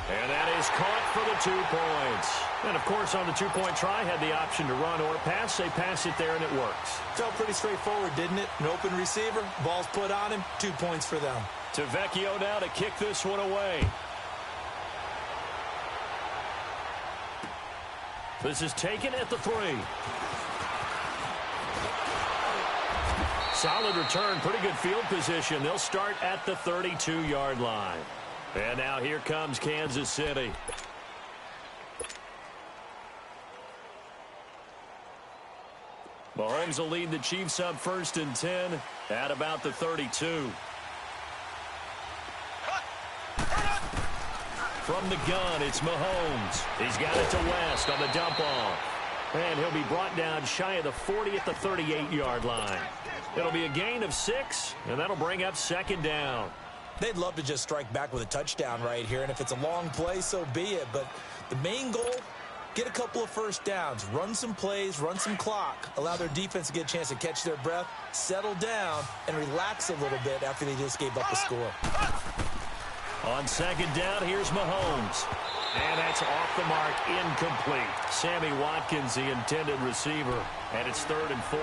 And that is caught for the 2 points. And, of course, on the 2-point try, had the option to run or pass. They pass it there, and it works. Felt pretty straightforward, didn't it? An open receiver, ball's put on him, 2 points for them. To Vecchio now to kick this one away. This is taken at the 3. Solid return, pretty good field position. They'll start at the 32-yard line. And now here comes Kansas City. Mahomes will lead the Chiefs up 1st and 10 at about the 32. From the gun, it's Mahomes. He's got it to West on the dump off. And he'll be brought down shy of the 40 at the 38-yard line. It'll be a gain of 6, and that'll bring up 2nd down. They'd love to just strike back with a touchdown right here, and if it's a long play, so be it. But the main goal, get a couple of 1st downs, run some plays, run some clock, allow their defense to get a chance to catch their breath, settle down, and relax a little bit after they just gave up a score. On 2nd down, here's Mahomes. And that's off the mark, incomplete. Sammy Watkins, the intended receiver, and it's 3rd and 4.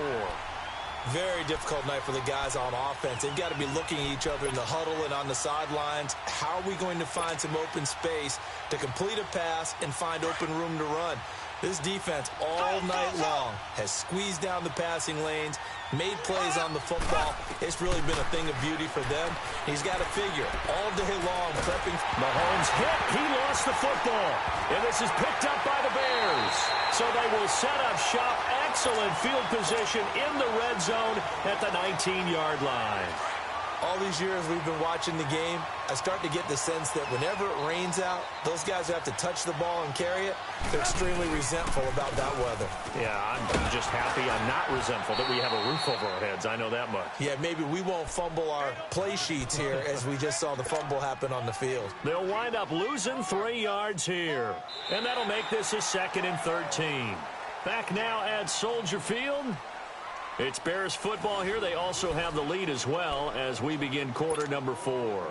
Very difficult night for the guys on offense. They've got to be looking at each other in the huddle and on the sidelines. How are we going to find some open space to complete a pass and find open room to run? This defense all night long has squeezed down the passing lanes, made plays on the football. It's really been a thing of beauty for them. He's got to figure all day long prepping. Mahomes hit. He lost the football. And this is picked up by the Bears. So they will set up shop. Excellent field position in the red zone at the 19-yard line. All these years we've been watching the game, I start to get the sense that whenever it rains out, those guys who have to touch the ball and carry it, they're extremely resentful about that weather. Yeah, I'm just happy I'm not resentful that we have a roof over our heads. I know that much. Yeah, maybe we won't fumble our play sheets here as we just saw the fumble happen on the field. They'll wind up losing 3 yards here. And that'll make this a 2nd and 13. Back now at Soldier Field. It's Bears football here. They also have the lead as well as we begin quarter number 4.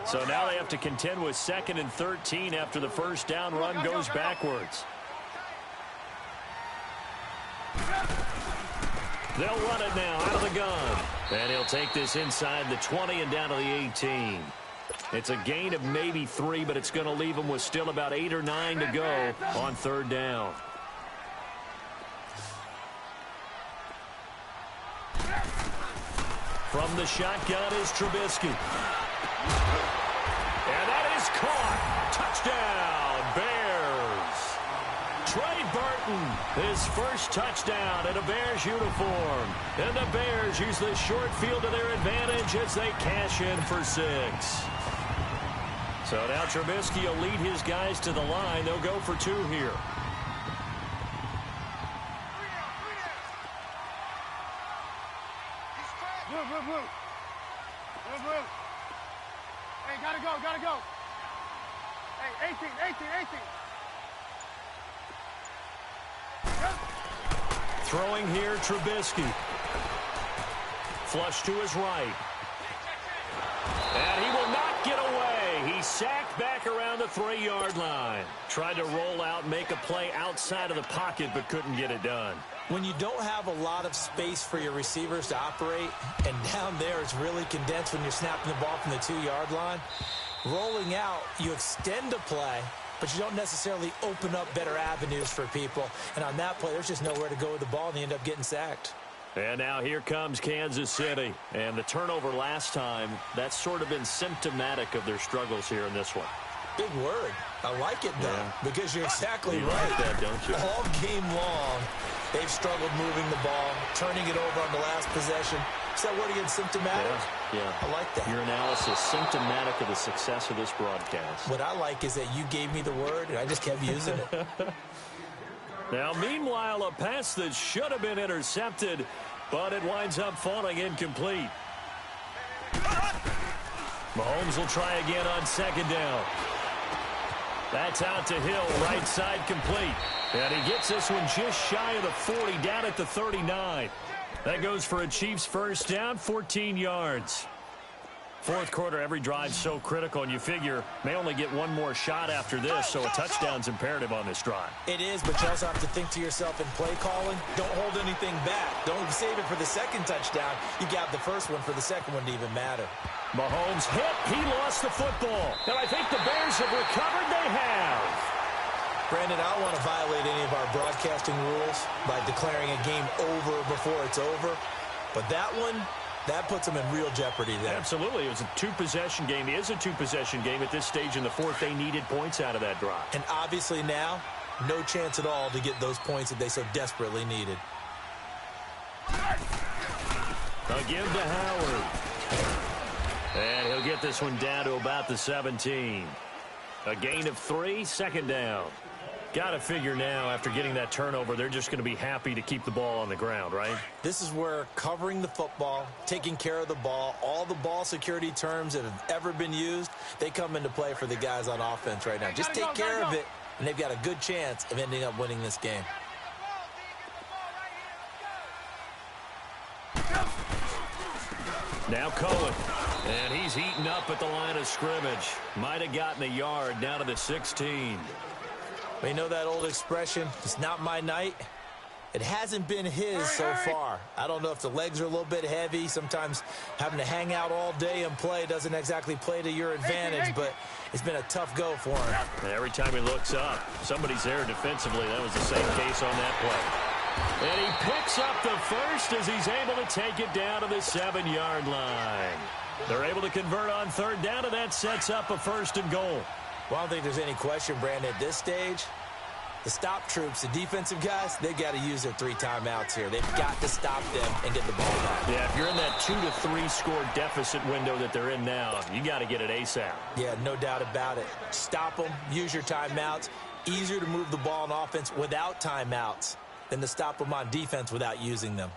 So now they have to contend with 2nd and 13 after the first down run goes backwards. They'll run it now out of the gun. And he'll take this inside the 20 and down to the 18. It's a gain of maybe 3, but it's going to leave them with still about 8 or 9 to go on 3rd down. From the shotgun is Trubisky. And that is caught. Touchdown, Bears. Trey Burton, his first touchdown in a Bears uniform. And the Bears use the short field to their advantage as they cash in for 6. So now Trubisky will lead his guys to the line. They'll go for 2 here. Blue. Hey, gotta go. Hey, 18. Throwing here, Trubisky. Flush to his right. And he will not get away. He's sacked back around the 3-yard line. Tried to roll out, make a play outside of the pocket, but couldn't get it done. When you don't have a lot of space for your receivers to operate, and down there it's really condensed when you're snapping the ball from the 2-yard line, rolling out, you extend a play, but you don't necessarily open up better avenues for people. And on that play, there's just nowhere to go with the ball, and they end up getting sacked. And now here comes Kansas City. And the turnover last time, that's sort of been symptomatic of their struggles here in this one. Big word. I like it, though, because you're exactly you right. Like that, don't you? All game long, they've struggled moving the ball, turning it over on the last possession. Is that word again, symptomatic? Yeah. I like that. Your analysis, symptomatic of the success of this broadcast. What I like is that you gave me the word, and I just kept using it. Now, meanwhile, a pass that should have been intercepted, but it winds up falling incomplete. Mahomes will try again on 2nd down. That's out to Hill, right side complete. And he gets this one just shy of the 40, down at the 39. That goes for a Chiefs first down, 14 yards. 4th quarter, every drive so critical, and you figure may only get one more shot after this, so a touchdown's imperative on this drive. It is, but you also have to think to yourself in play calling, don't hold anything back. Don't save it for the 2nd touchdown. You got the first one for the 2nd one to even matter. Mahomes hit. He lost the football. And I think the Bears have recovered. They have. Brandon, I don't want to violate any of our broadcasting rules by declaring a game over before it's over. But that one, that puts them in real jeopardy there. Absolutely. It was a 2-possession game. It is a 2-possession game at this stage in the 4th. They needed points out of that drive. And obviously now, no chance at all to get those points that they so desperately needed. I'll give to Howard. And he'll get this one down to about the 17. A gain of 3, 2nd down. Got to figure now, after getting that turnover, they're just going to be happy to keep the ball on the ground, right? This is where covering the football, taking care of the ball, all the ball security terms that have ever been used, they come into play for the guys on offense right now. Just take care of it, and they've got a good chance of ending up winning this game. Now Cohen. And he's eaten up at the line of scrimmage. Might have gotten a yard down to the 16. You know that old expression, it's not my night? It hasn't been his so far. I don't know if the legs are a little bit heavy. Sometimes having to hang out all day and play doesn't exactly play to your advantage, but it's been a tough go for him. Every time he looks up, somebody's there defensively. That was the same case on that play. And he picks up the first as he's able to take it down to the 7-yard line. They're able to convert on third down, and that sets up a 1st and goal. Well, I don't think there's any question, Brandon, at this stage. The stop troops, the defensive guys, they've got to use their 3 timeouts here. They've got to stop them and get the ball back. Yeah, if you're in that 2 to 3 score deficit window that they're in now, you got to get it ASAP. Yeah, no doubt about it. Stop them, use your timeouts. Easier to move the ball on offense without timeouts than to stop them on defense without using them.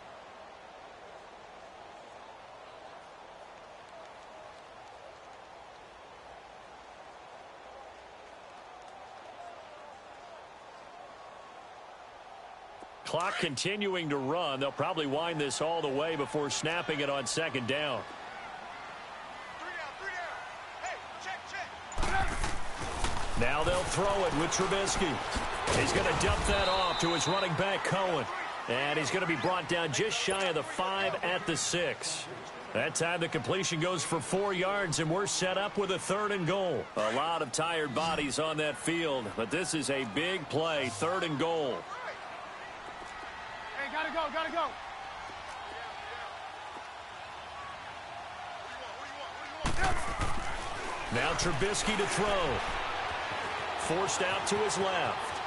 Clock continuing to run. They'll probably wind this all the way before snapping it on 2nd down. 3 down. Hey, check. Now they'll throw it with Trubisky. He's going to dump that off to his running back, Cohen. And he's going to be brought down just shy of the 5 at the 6. That time the completion goes for 4 yards, and we're set up with a 3rd and goal. A lot of tired bodies on that field, but this is a big play, 3rd and goal. Hey, gotta go. Now Trubisky to throw. Forced out to his left.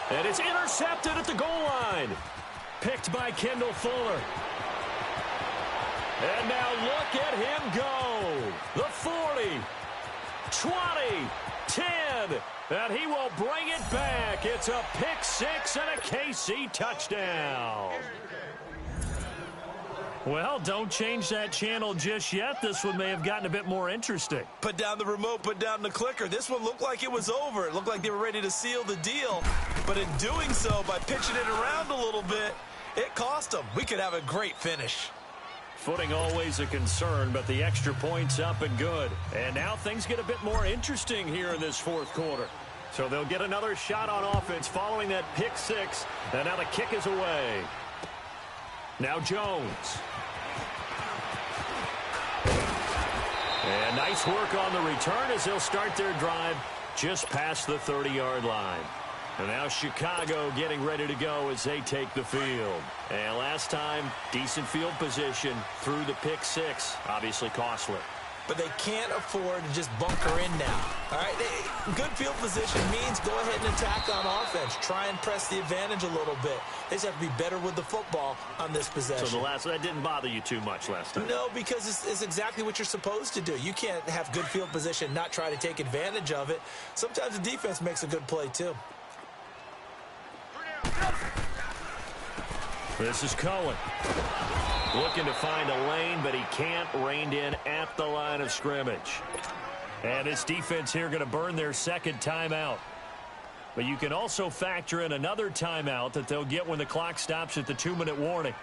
And it's intercepted at the goal line. Picked by Kendall Fuller. And now look at him go. The 40, 20, 10. And he will bring it back. It's a pick 6 and a KC touchdown. Well, don't change that channel just yet. This one may have gotten a bit more interesting. Put down the remote, put down the clicker. This one looked like it was over. It looked like they were ready to seal the deal. But in doing so, by pitching it around a little bit, it cost them. We could have a great finish. Footing always a concern, but the extra point's up and good. And now things get a bit more interesting here in this 4th quarter. So they'll get another shot on offense following that pick 6. And now the kick is away. Now Jones. And nice work on the return as they'll start their drive just past the 30-yard line. And now Chicago getting ready to go as they take the field. And last time, decent field position through the pick 6. Obviously costly. But they can't afford to just bunker in now. All right, good field position means go ahead and attack on offense. Try and press the advantage a little bit. They just have to be better with the football on this possession. So that didn't bother you too much last time? No, because it's exactly what you're supposed to do. You can't have good field position, not try to take advantage of it. Sometimes the defense makes a good play too. This is Cohen. Looking to find a lane, but he can't. Reined in at the line of scrimmage. And this defense here going to burn their 2nd timeout. But you can also factor in another timeout that they'll get when the clock stops at the 2-minute warning.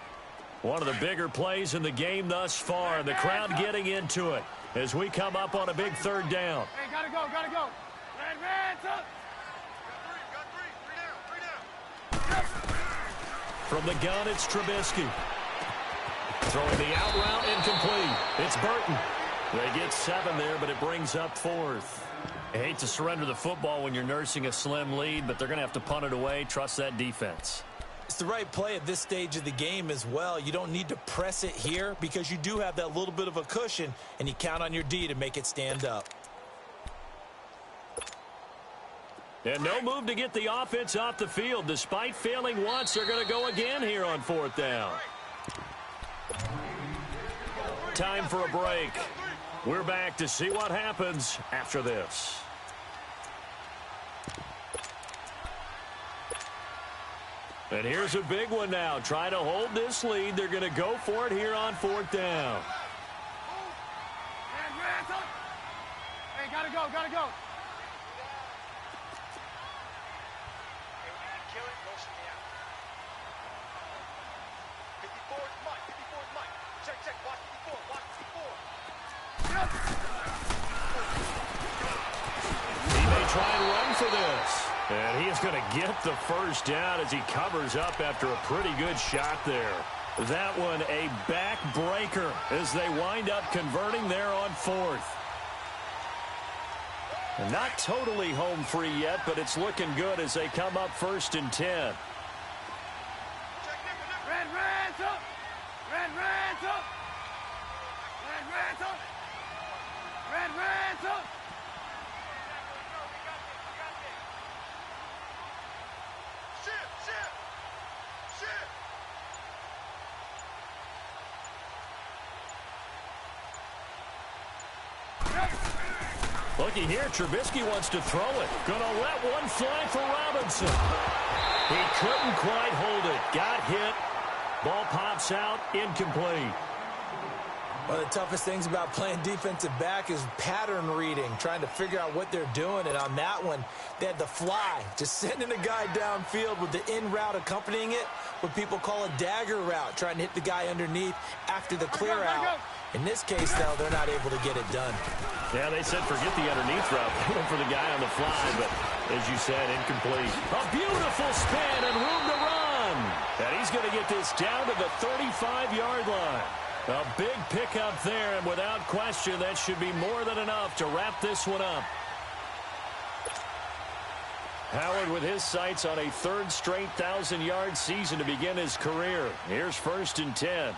One of the bigger plays in the game thus far. And the crowd getting into it as we come up on a big 3rd down. Hey, gotta go. Advance up. Three down. From the gun, it's Trubisky. Throwing the out route, incomplete. It's Burton. They get 7 there, but it brings up 4th. I hate to surrender the football when you're nursing a slim lead, but they're going to have to punt it away. Trust that defense. It's the right play at this stage of the game as well. You don't need to press it here because you do have that little bit of a cushion, and you count on your D to make it stand up. And no move to get the offense off the field. Despite failing once, they're going to go again here on 4th down. Time for a break. We're back to see what happens after this. And here's a big one now. Try to hold this lead. They're going to go for it here on 4th down. Hey, gotta go. He may try and run for this. And he is going to get the first down as he covers up after a pretty good shot there. That one a backbreaker as they wind up converting there on fourth. Not totally home free yet, but it's looking good as they come up 1st and 10. Red, red's up. Red, red's up. Red, red's up. Red, red's up. Looky here, Trubisky wants to throw it. Gonna let one fly for Robinson. He couldn't quite hold it. Got hit. Ball pops out, incomplete. One of the toughest things about playing defensive back is pattern reading, trying to figure out what they're doing. And on that one, they had the fly, just sending a guy downfield with the in route accompanying it, what people call a dagger route, trying to hit the guy underneath after the clear out. In this case, though, they're not able to get it done. Yeah, they said forget the underneath route. They went for the guy on the fly, but as you said, incomplete. A beautiful spin and room to run. And he's going to get this down to the 35-yard line. A big pickup there, and without question, that should be more than enough to wrap this one up. Howard with his sights on a 3rd straight 1,000-yard season to begin his career. Here's 1st and 10.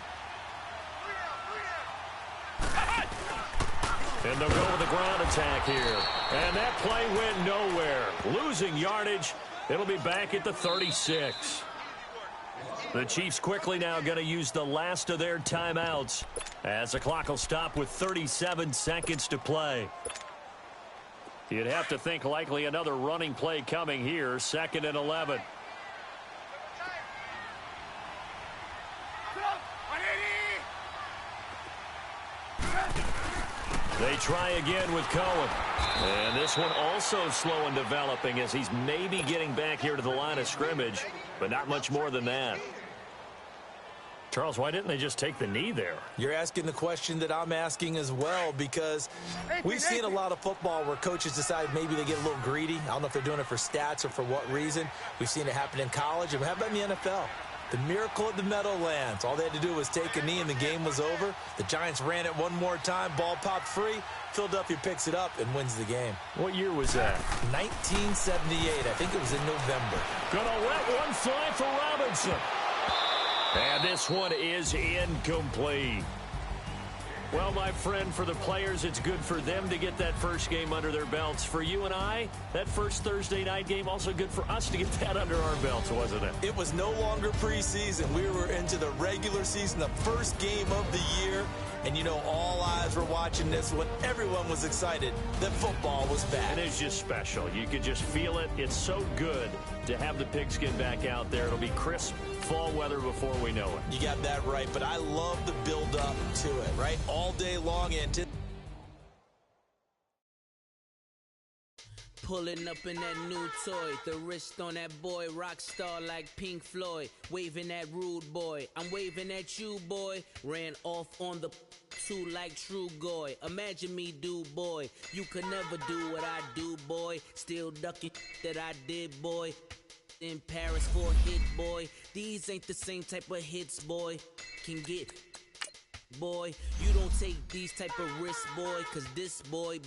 And they'll go with the ground attack here. And that play went nowhere. Losing yardage. It'll be back at the 36. The Chiefs quickly now going to use the last of their timeouts as the clock will stop with 37 seconds to play. You'd have to think likely another running play coming here. 2nd and 11. They try again with Cohen. And this one also slow in developing as he's maybe getting back here to the line of scrimmage, but not much more than that. Charles, why didn't they just take the knee there? You're asking the question that I'm asking as well, because we've seen a lot of football where coaches decide maybe they get a little greedy. I don't know if they're doing it for stats or for what reason. We've seen it happen in college. And how about in the NFL? The miracle of the Meadowlands. All they had to do was take a knee and the game was over. The Giants ran it one more time. Ball popped free. Philadelphia picks it up and wins the game. What year was that? 1978. I think it was in November. Gonna let one fly for Robinson. And this one is incomplete. Well, my friend, for the players, it's good for them to get that first game under their belts. For you and I, that first Thursday night game, also good for us to get that under our belts, wasn't it? It was no longer preseason. We were into the regular season, the first game of the year. And, you know, all eyes were watching this when everyone was excited that football was back. And it's just special. You could just feel it. It's so good to have the pigskin back out there. It'll be crisp fall weather before we know it. You got that right, but I love the build-up to it, right? All day long. Pulling up in that new toy, the wrist on that boy, rock star like Pink Floyd, waving at rude boy, I'm waving at you boy, ran off on the two like True Goy, imagine me do boy, you could never do what I do boy, still ducking that I did boy, in Paris for a hit boy, these ain't the same type of hits boy, can get boy, you don't take these type of risks boy, cause this boy